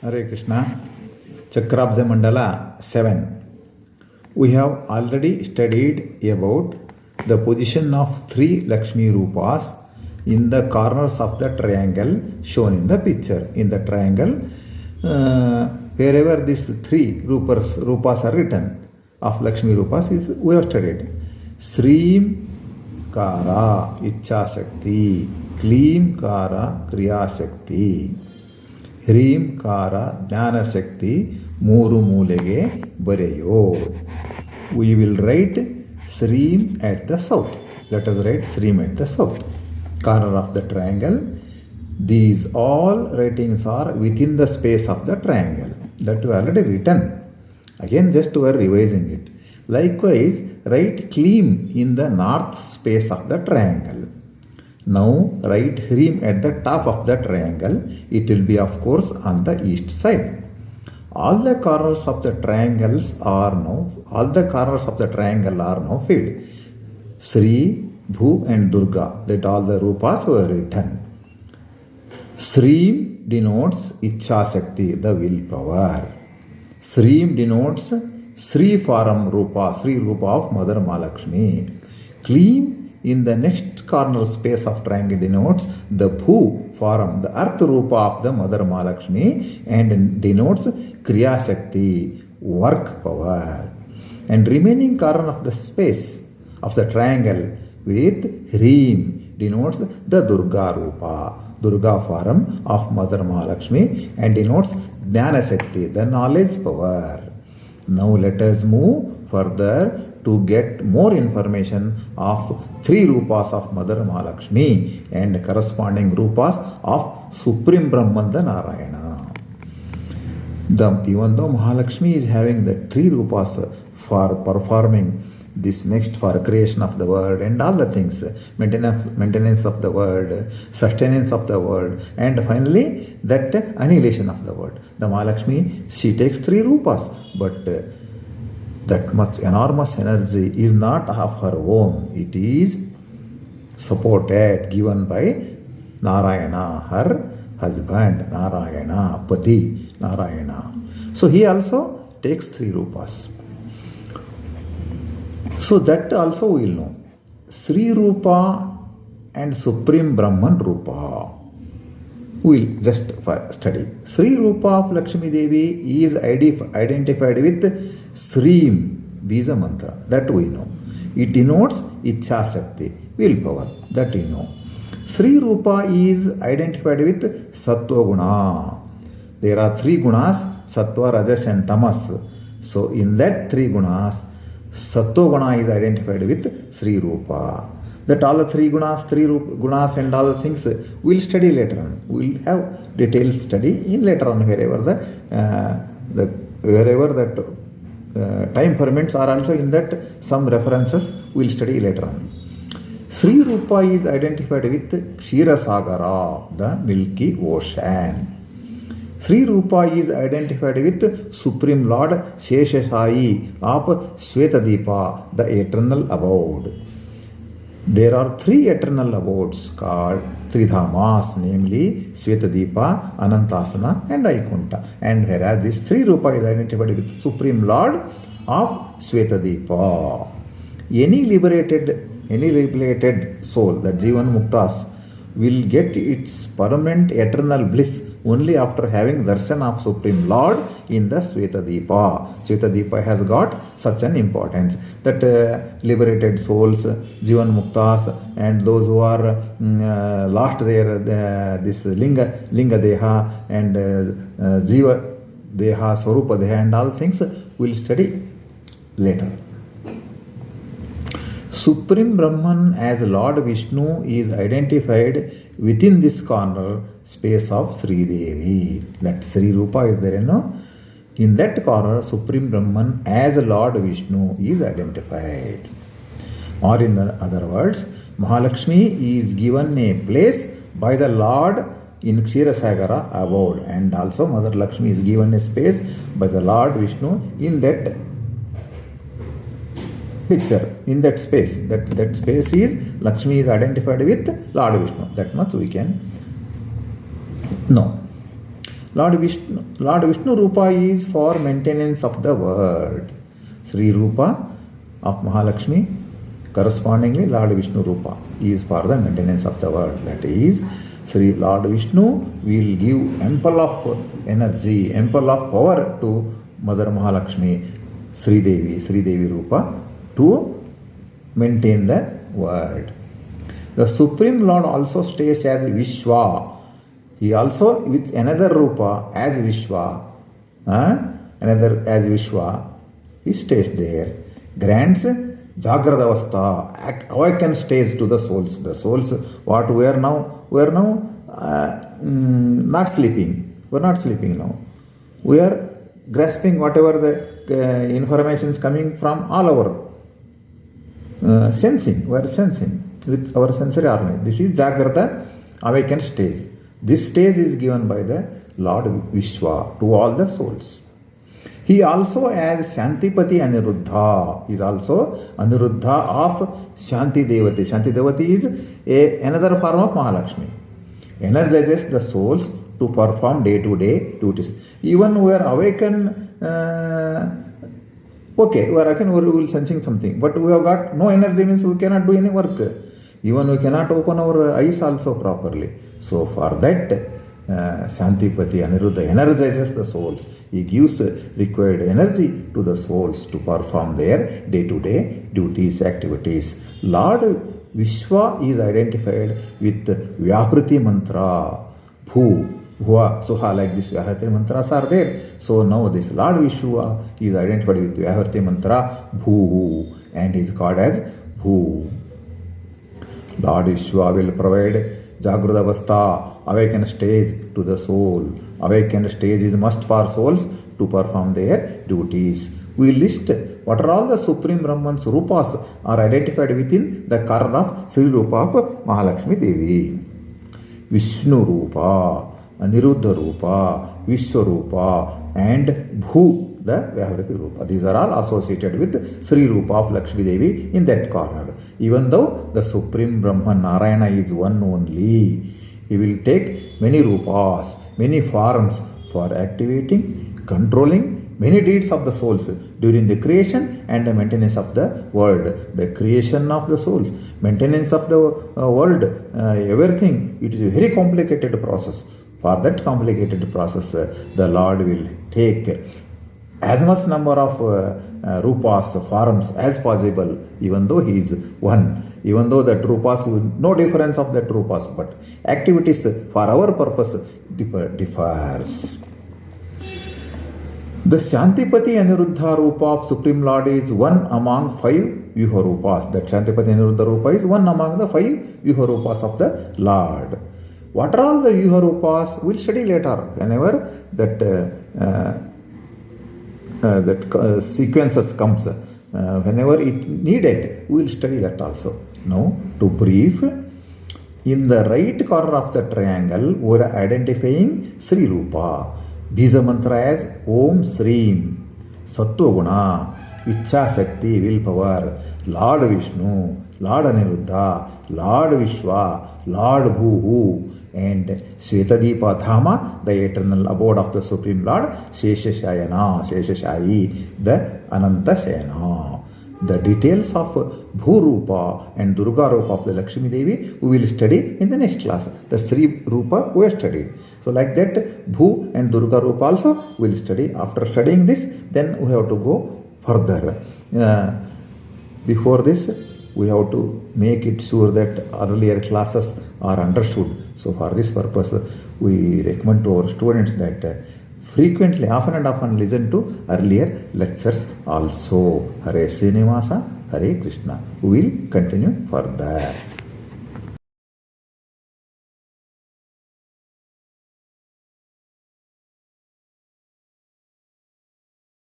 Hare Krishna. Chakrabja Mandala 7. We have already studied about the position of three Lakshmi Rupas in the corners of the triangle shown in the picture. In the triangle, wherever these three Rupas are written of Lakshmi Rupas, we have studied. Srim Kara Ichha Shakti, Klim Kara Kriya Shakti, Hrim Kara Jnana Shakti, Muru Mulege Bareyo. We will write Srim at the south. Let us write Srim at the south corner of the triangle. These all writings are within the space of the triangle that we already written. Again, just we are revising it. Likewise, write Klim in the north space of the triangle. Now write Hrim at the top of the triangle. It will be, of course, on the east side. All the corners of the triangles are now filled. Sri, Bhu and Durga, that all the Rupas were written. Srim denotes Ichha Shakti, the willpower. Srim denotes Sri Faram Rupa, Sri Rupa of Mother Mahalakshmi. Klim in the next corner space of triangle denotes the Bhu Faram, the earth Rupa of the Mother Mahalakshmi, and denotes Kriya Shakti, work power. And remaining corner of the space of the triangle with Hrim denotes the Durga Rupa, Durga Faram of Mother Mahalakshmi, and denotes Jnana Shakti, the knowledge power. Now let us move further to get more information of three Rupas of Mother Mahalakshmi and corresponding Rupas of Supreme Brahman, the Narayana. Even though Mahalakshmi is having the three Rupas for performing this next, for creation of the world and all the things, maintenance of the world, sustenance of the world, and finally that annihilation of the world. The Mahalakshmi, she takes three Rupas, but that much enormous energy is not of her own. It is supported, given by Narayana, her husband, Narayana, Pati, Narayana. So he also takes three Rupas. So that also we will know. Sri Rupa and Supreme Brahman Rupa. We will just study. Sri Rupa of Lakshmi Devi is identified with Srim, Bija Mantra. That we know. It denotes Ichha Shakti, willpower. That we know. Sri Rupa is identified with Sattva Guna. There are three gunas, Sattva, Rajas and Tamas. So in that three gunas, Sattva Guna is identified with Sri Rupa. That all the three gunas and all the things we'll study later on. We'll have detailed study in later on wherever that time permits, are also in that some references we'll study later on. Sri Rupa is identified with Kshira Sagara, the Milky Ocean. Sri Rupa is identified with Supreme Lord Sheshashayi of Shveta Dwipa, the eternal abode. There are three eternal abodes called Tridhamas, namely Shveta Dwipa, Anantasana and Vaikunth. And whereas this Sri Rupa is identified with Supreme Lord of Shveta Dwipa. Any liberated soul, the Jivan Muktas, will get its permanent eternal bliss only after having darshan of Supreme Lord in the Shveta Dwipa. Shveta Dwipa has got such an importance that liberated souls, Jivan Muktas, and those who are lost their this Linga Deha and Jiva Deha, Swarupa Deha and all things will study later. Supreme Brahman as Lord Vishnu is identified within this corner space of Sri Devi. That Sri Rupa is there, in that corner, Supreme Brahman as Lord Vishnu is identified. Or in other words, Mahalakshmi is given a place by the Lord in Kshetrasagara abode, and also Mother Lakshmi is given a space by the Lord Vishnu in that picture, in that space. That space is Lakshmi is identified with Lord Vishnu. That much we can know. Lord Vishnu Rupa is for maintenance of the world. Sri Rupa of Mahalakshmi, correspondingly Lord Vishnu Rupa is for the maintenance of the world. That is, Sri Lord Vishnu will give ample of energy, ample of power to Mother Mahalakshmi, Sri Devi Rupa, to maintain the world. The Supreme Lord also stays as Vishwa. He also with another Rupa as Vishwa, he stays there, grants Jagradavastha, awakened stage to the souls. The souls, what we are now not sleeping. We are not sleeping now. We are grasping whatever the information is coming from all our sensing. We are sensing with our sensory organ. This is Jagrata, awakened stage. This stage is given by the Lord Vishwa to all the souls. He also as Shantipati Aniruddha. He is also Aniruddha of Shanti Devati. Shanti Devati is another form of Mahalakshmi. Energizes the souls to perform day-to-day duties. Even we are awakened, we will sensing something, but we have got no energy, means we cannot do any work. Even we cannot open our eyes also properly. So for that, Shantipati Aniruddha energizes the souls. He gives required energy to the souls to perform their day-to-day duties, activities. Lord Vishwa is identified with Vyahriti mantra, Bhu, Bhuva, Suha, like this Vyahriti mantras are there. So now this Lord Vishwa is identified with Vyahriti mantra, Bhu, and is called as Bhu. Lord Vishwa will provide Jagradavastha, awakened stage to the soul. Awakened stage is must for souls to perform their duties. We list what are all the Supreme Brahman's Rupas are identified within the Karna of Sri Rupa of Mahalakshmi Devi. Vishnu Rupa, Aniruddha Rupa, Vishwarupa, and Bhu, the Vyahriti Rupa. These are all associated with Sri Rupa of Lakshmi Devi in that corner. Even though the Supreme Brahman Narayana is one only, he will take many Rupas, many forms for activating, controlling many deeds of the souls during the creation and the maintenance of the world. The creation of the souls, maintenance of the world, everything, it is a very complicated process. For that complicated process, the Lord will take as much number of rupas, forms as possible, even though he is one. Even though that rupas, no difference of that rupas, but activities for our purpose differs. The Shantipati Aniruddha Rupa of Supreme Lord is one among 5 Vyuha Rupas. That Shantipati Aniruddha Rupa is one among the 5 Vyuha Rupas of the Lord. What are all the Vyuha Rupas? We'll study later. Whenever that sequences comes, whenever it needed, we will study that also. Now, to brief, in the right corner of the triangle, we are identifying Sri Rupa. Bija mantra as Om Sreem, Sattva Guna, Ichha Shakti, willpower, Lord Vishnu, Lord Aniruddha, Lord Vishwa, Lord Bhu, and Shveta Deepa Dhama, the eternal abode of the Supreme Lord, Sheshashayana, Sheshashayi, the Anantasana. The details of Bhu Rupa and Durga Rupa of the Lakshmi Devi we will study in the next class. The Sri Rupa we have studied. So like that, Bhu and Durga Rupa also we will study. After studying this, then we have to go further. Before this, we have to make it sure that earlier classes are understood. So for this purpose, we recommend to our students that frequently, often and often listen to earlier lectures also. Hare Srinivasa, Hare Krishna. We will continue further.